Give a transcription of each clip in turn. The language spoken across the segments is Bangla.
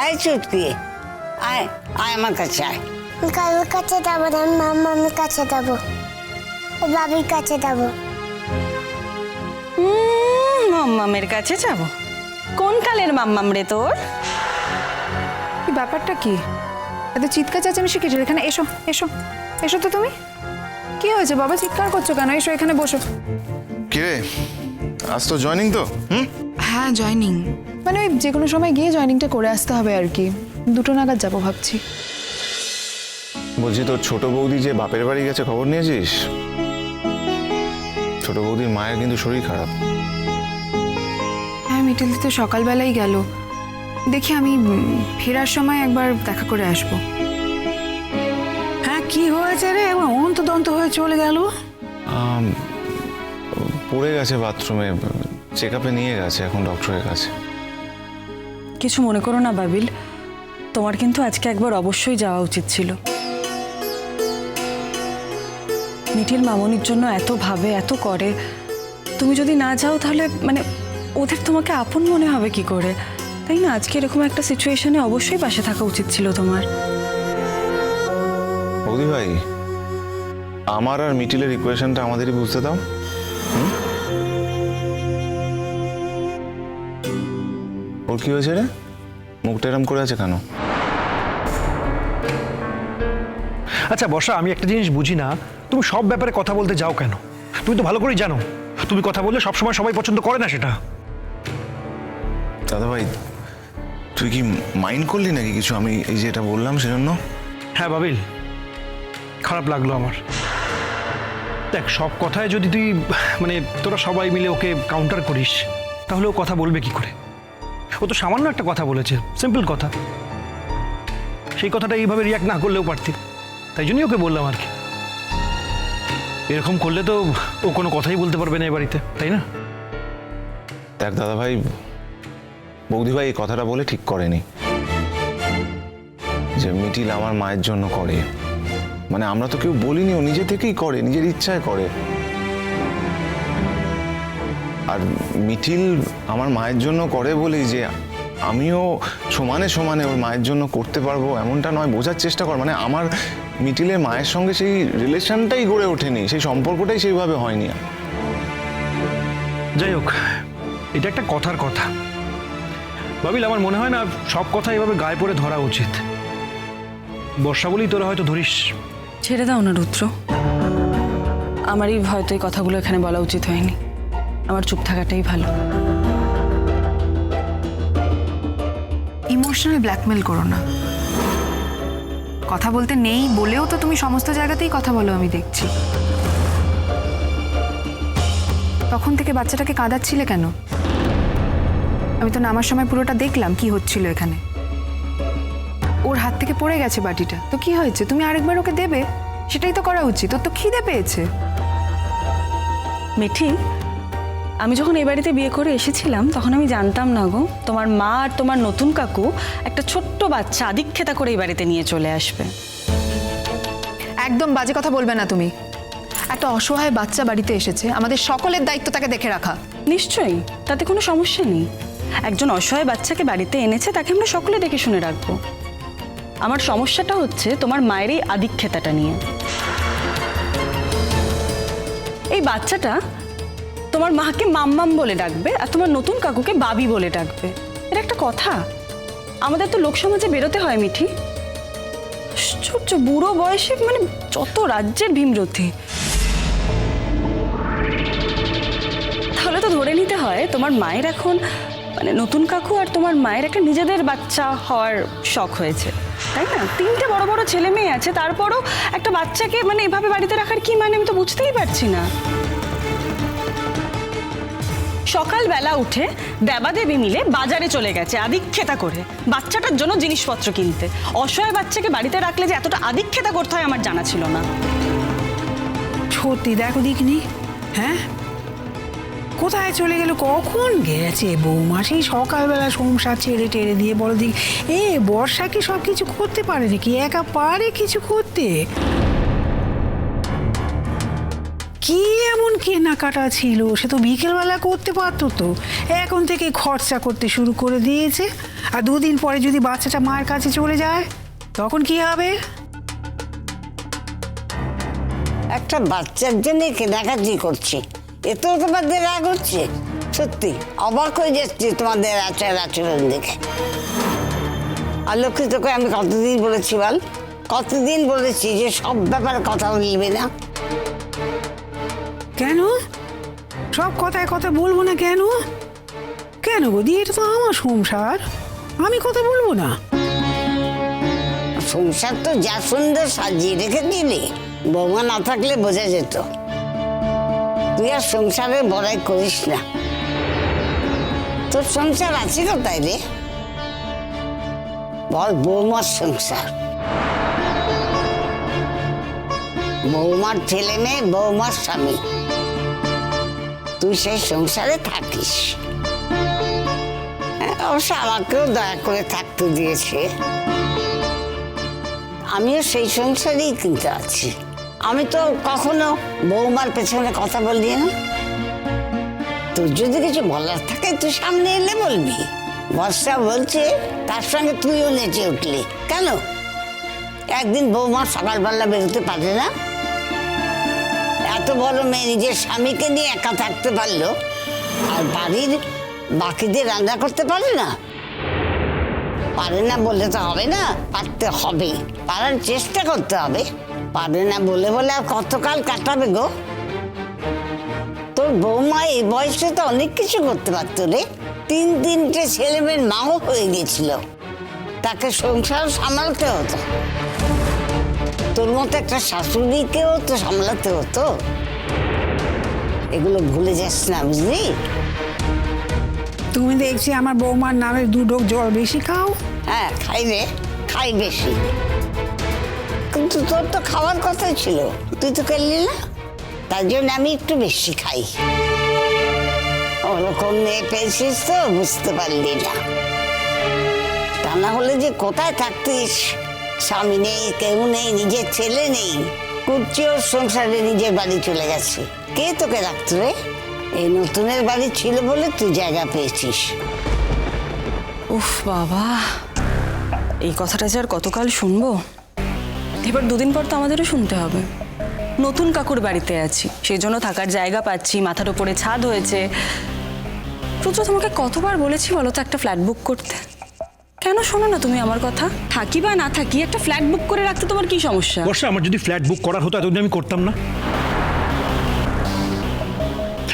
এই চুটকি, আয় আয় আমার কাছে আয়। কারোর কাছে যাবো না, মামার কাছে যাবো, বাবির কাছে যাবো। মাম্মামের কাছে যাব? কোন কালের মাম্মাম রে তোর? কি ব্যাপারটা কি? এত চিৎকার চেঁচামেচি কিসের? এখানে এসো এসো এসো তো তুমি। কি হয়েছে বাবা, চিৎকার করছো কেন? এসো এখানে বসো। কিরে, আজ তো জয়েনিং তো? হ্যাঁ জয়েনিং, মানে ওই যে কোনো সময় গিয়ে জয়েনিংটা করে আসতে হবে আর কি। 2টো নাগাদ যাবো ভাবছি। বলছি, তোর ছোট বৌদি যে বাপের বাড়ি গেছে খবর নিয়েছিস? ছোট বৌদির মায়ের কিন্তু শরীর খারাপ। হ্যাঁ মিটিল তো সকালবেলাই গেল, দেখি আমি ফেরার সময় একবার দেখা করে আসবো। হ্যাঁ কি হয়েছে রে, অন্তদন্ত হয়ে চলে গেল? পড়ে গেছে বাথরুমে, চেক আপে নিয়ে গেছে এখন ডক্টরের কাছে। কিছু মনে করো না বাবিল, তোমার কিন্তু আজকে একবার অবশ্যই যাওয়া উচিত ছিল। মিঠিল মামনির জন্য এত ভাবে, এত করে, তুমি যদি না যাও তাহলে মানে ওদের তোমাকে আপন মনে হবে কি করে, তাই না? আজকে এরকম একটা সিচুয়েশনে অবশ্যই পাশে থাকা উচিত ছিল তোমার। বৌদি ভাই, আমার আর মিটিলের ইকুয়েশনটা আমাদেরই বুঝতে দাও। ওর কি হয়েছে রে, মুখটা এরম করে আছে কেন? আচ্ছা বর্ষা, আমি একটা জিনিস বুঝি না, তুমি সব ব্যাপারে কথা বলতে যাও কেন? তুমি তো ভালো করেই জানো তুমি কথা বললে সবসময় সবাই পছন্দ করে না সেটা। দাদা ভাই, তুই কি মাইন্ড করলি নাকি কিছু আমি এই যে এটা বললাম সেজন্য? হ্যাঁ বাবিল, খারাপ লাগলো আমার। দেখ, সব কথায় যদি তুই মানে তোরা সবাই মিলে ওকে কাউন্টার করিস, তাহলে ও কথা বলবে কি করে? ও তো সামান্য একটা কথা বলেছে, সিম্পল কথা, সেই কথাটা এইভাবে রিয়াক্ট না করলেও পারতি, তাই জন্যই ওকে বললাম আর কি। এরকম করলে তো ও কোনো কথাই বলতে পারবে না এ বাড়িতে, তাই না? দেখ দাদা ভাই, বৌদি ভাই এই কথাটা বলে ঠিক করেনি যে মিটিল আমার মায়ের জন্য করে, মানে আমরা তো কেউ বলিনি, ও নিজে থেকেই করে, নিজের ইচ্ছায় করে। আর মিঠিল আমার মায়ের জন্য করে বলেই যে আমিও সমানে সমানে ওর মায়ের জন্য করতে পারবো এমনটা নয়, বোঝার চেষ্টা কর। মানে আমার মিঠিলের মায়ের সঙ্গে সেই রিলেশনটাই গড়ে ওঠেনি, সেই সম্পর্কটাই সেইভাবে হয়নি। যাই হোক, এটা একটা কথার কথা বাবিল, আমার মনে হয় না সব কথা এভাবে গায়ে পড়ে ধরা উচিত। বর্ষা বলেই তোরা হয়তো ধরিস। ছেড়ে দাও না রুদ্র, আমারই হয়তো এই কথাগুলো এখানে বলা উচিত হয়নি, আমার চুপ থাকাটাই ভালো। ইমোশনাল ব্ল্যাকমেল করো না। কথা বলতে নেই বলেও তো তুমি সমস্ত জায়গাতেই কথা বলো, আমি দেখছি। তখন থেকে বাচ্চাটাকে কাঁদাচ্ছিলে কেন? আমি তো নামার সময় পুরোটা দেখলাম কি হচ্ছিল এখানে। ওর হাত থেকে পড়ে গেছে বাটিটা, তো কি হয়েছে? তুমি আরেকবার ওকে দেবে, সেটাই তো করা উচিত। ওর তো খিদে পেয়েছে। মিঠি, আমি যখন এই বাড়িতে বিয়ে করে এসেছিলাম তখন আমি জানতাম না গো, তোমার মা আর তোমার নতুন কাকু একটা ছোট্ট বাচ্চা আদিক্ষেতা করে এই বাড়িতে নিয়ে চলে আসবে। একদম বাজে কথা বলবে না তুমি। একটা অসহায় বাচ্চা বাড়িতে এসেছে, আমাদের সকলের দায়িত্ব তাকে দেখে রাখা। নিশ্চয়ই, তাতে কোনো সমস্যা নেই। একজন অসহায় বাচ্চাকে বাড়িতে এনেছে, তাকে আমরা সকলে দেখে শুনে রাখবো। আমার সমস্যাটা হচ্ছে তোমার মায়ের এই আদিক্ষেতাটা নিয়ে। এই বাচ্চাটা তোমার মাকে মাম্মাম বলে ডাকবে আর তোমার নতুন কাকুকে বাবি বলে ডাকবে, এটা একটা কথা? আমাদের তো লোকসমাজে বেরোতে হয় মিঠি। আশ্চর্য, বুড়ো বয়সে মানে যত রাজ্যের ভীমরথী। তাহলে তো ধরে নিতে হয় তোমার মায়ের এখন মানে নতুন কাকু আর তোমার মায়ের একটা নিজেদের বাচ্চা হওয়ার শখ হয়েছে, তাই না? 3টে বড় বড় ছেলে মেয়ে আছে, তারপরও একটা বাচ্চাকে মানে এভাবে বাড়িতে রাখার কি মানে, আমি তো বুঝতেই পারছি না। সকালবেলা উঠে দেবাদেবী মিলে বাজারে চলে গেছে আদিক্ষেতা করে বাচ্চাটার জন্য জিনিসপত্র কিনতে। অসহায় বাচ্চাকে বাড়িতে রাখলে যে এতটা আদিক্ষেতা করতে হয় আমার জানা ছিল না। সত্যি দেখো দেখিনি, হ্যাঁ কোথায় চলে গেল, কখন গেছে বৌমা? সেই সকালবেলা সংসার ছেড়ে টেড়ে দিয়ে বলো দিক, বর্ষা কি সব কিছু করতে পারে নাকি? একা পারে কিছু করতে? কি এমন কেনাকাটা ছিল, সে তো বিকেলবেলা করতে পারতো তো। এখন থেকে খরচা করতে শুরু করে দিয়েছে। আর 2 দিন পরে যদি বাচ্চাটা মায়ের কাছে চলে যায় তখন কি হবে? একটা বাচ্চার জন্য কেনাকাটি করছি, এতেও তোমাদের রাগ হচ্ছে? সত্যি অবাক হয়ে যাচ্ছে তোমাদের আচরণ দেখে। আর লক্ষ্মী, তোকে আমি কতদিন বলেছি বল, কতদিন বলেছি যে সব ব্যাপারে কথা বলবি না? কেন সব কথায় কথা বলবো না? কেন কেন বৌদি, এটা তো আমার সংসার, আমি কথা বলবো না? সংসার তো যা সুন্দর সাজিয়ে রেখেছিলি, বৌমা না থাকলে বোঝা যেত। তুই আর সংসারের বড়াই করিস না। তোর সংসার আছে কোথায় রে? বল, বৌমার সংসার, বৌমার ছেলে মেয়ে, বৌমার স্বামী, তুই সেই সংসারে থাকিস। অবশ্য আমাকেও দয়া করে থাকতে দিয়েছে, আমিও সেই সংসারেই কিন্তু আছি। আমি তো কখনো বৌমার পেছনে কথা বলি না। তোর যদি কিছু বলার থাকে তুই সামনে এলে বলবি। বর্ষা বলছে, তার সঙ্গে তুইও নেচে উঠলি কেন? একদিন বৌমা সকালবেলা বেরোতে পারে না? এত বড় মেয়ে নিজের স্বামীকে নিয়ে একা থাকতে পারলো, আর বাড়ির বাকিদের রান্না করতে পারে না? পারে না বললে তো হবে না, পারতে হবে, পারার চেষ্টা করতে হবে। পারে না বলে বলে আর কতকাল কাটাবে গো? তোর বৌমা এই বয়সে তো অনেক কিছু করতে পারতো রে। 3 ছেলে মেয়ের মাও হয়ে গেছিল, তাকে সংসার সামলাতে হতো। তোর মতো একটা শাশুড়িকেও তো সামলাতে হতো। এগুলো ভুলে যাস না, বুঝলি? তুমি দেখছি আমার বৌমার নামে 2 ঢোক জল বেশি খাও। হ্যাঁ, খাই রে, খাই বেশি, কিন্তু তোর তো খাওয়ার কথা ছিল, তুই তো খেললি না, তার জন্য আমি একটু বেশি খাই। ওরকম মেয়ে পেয়েছিস তো বুঝতে পারলি না। তা না হলে যে কোথায় থাকতিস, স্বামী নেই, কেউ নেই, নিজের ছেলে নেই, কুচি ওর সংসারে নিজের বাড়ি চলে গেছে, কে তোকে রাখতো রে? এই নতুনের বাড়ি ছিল বলে তুই জায়গা পেয়েছিস। উফ বাবা, এই কথাটা যে আর কতকাল শুনবো। এবার 2 দিন পর তো আমাদেরও শুনতে হবে। নতুন কাকুর বাড়িতে আছি, সেই জন্য থাকার জায়গা পাচ্ছি, মাথার উপরে ছাদ হয়েছে। রুদ্র, তোমাকে কতবার বলেছি বলো তো একটা ফ্ল্যাট বুক করতে? কেন শোনো না তুমি আমার কথা? থাকি বা না থাকি, একটা ফ্ল্যাট বুক করে রাখতে তোমার কি সমস্যা? বর্ষা, আমার যদি ফ্ল্যাট বুক করার হতো এতদিন আমি করতাম না।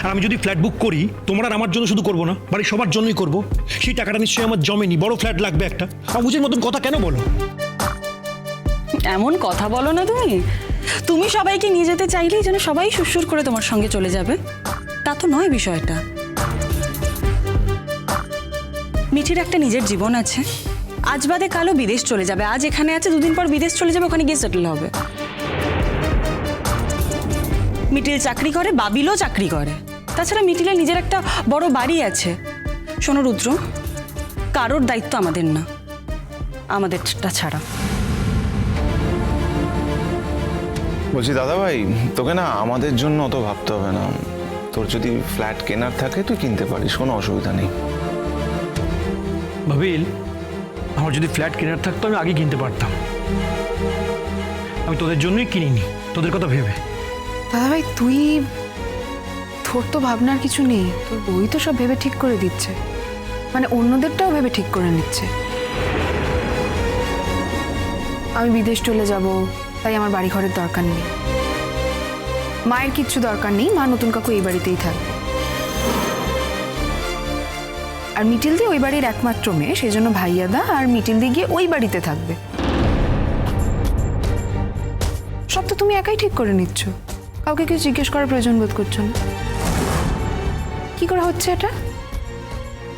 আর আমি যদি ফ্ল্যাট বুক করি, তোমার আর আমার জন্য শুধু করবো না, বাড়ির সবার জন্যই করবো। সেই টাকাটা নিশ্চয়ই আমার জমেনি, বড় ফ্ল্যাট লাগবে একটা। বুঝের মতন কথা কেন বলো? এমন কথা বলো না তুমি। তুমি সবাইকে নিয়ে যেতে চাইলেই যেন সবাই সুরসুর করে তোমার সঙ্গে চলে যাবে, তা তো নয় বিষয়টা। মিঠির একটা নিজের জীবন আছে, আজ বাদে কালও বিদেশ চলে যাবে। আজ এখানে আছে, 2 দিন পর বিদেশ চলে যাবে, ওখানে গিয়ে সেটেল হবে। মিটিল চাকরি করে, বাবিলও চাকরি করে, তাছাড়া মিটিলের নিজের একটা বড় বাড়ি আছে। শোনো রুদ্র, কারোর দায়িত্ব আমাদের না, আমাদেরটা ছাড়া। বলছি দাদা ভাই, তোকে না আমাদের জন্য অত ভাবতে হবে না। তোর যদি ফ্ল্যাট কেনার থাকে তুই কিনতে পারিস, কোনো অসুবিধা নেই। ভাবিল, আমার যদি ফ্ল্যাট কেনার থাকতো আমি আগে কিনতে পারতাম। আমি তোদের জন্যই কিনিনি, তোদের কথা ভেবে। দাদাভাই, তোর তো ভাবনার কিছু নেই, তোর বই তো সব ভেবে ঠিক করে দিচ্ছে, মানে অন্যদেরটাও ভেবে ঠিক করে নিচ্ছে। আমি বিদেশ চলে যাব, তাই আমার বাড়ি ঘরের দরকার নেই, মায়ের কিচ্ছু দরকার নেই, মা নতুন কাকু এই বাড়িতেই থাকবে। আর মিটিল দি ওই বাড়ির একমাত্র মেয়ে, সেই জন্য ভাইয়াদা আর মিটিল দি গিয়ে ওই বাড়িতে থাকবে। সব তো তুমি একাই ঠিক করে নিচ্ছ, কাউকে কিছু জিজ্ঞেস করার প্রয়োজন বোধ করছো না। কি করে হচ্ছে এটা?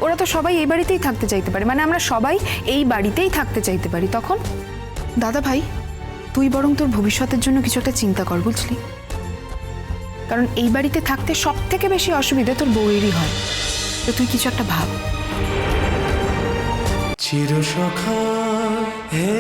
ওরা তো সবাই এই বাড়িতেই থাকতে চাইতে পারে, মানে আমরা সবাই এই বাড়িতেই থাকতে চাইতে পারি। তখন দাদা ভাই, তুই বরং তোর ভবিষ্যতের জন্য কিছু একটা চিন্তা কর, বুঝলি? কারণ এই বাড়িতে থাকতে সব থেকে বেশি অসুবিধা তোর বউয়েরই হয়, তো তুই কিছু একটা ভাব। চিরসখা হে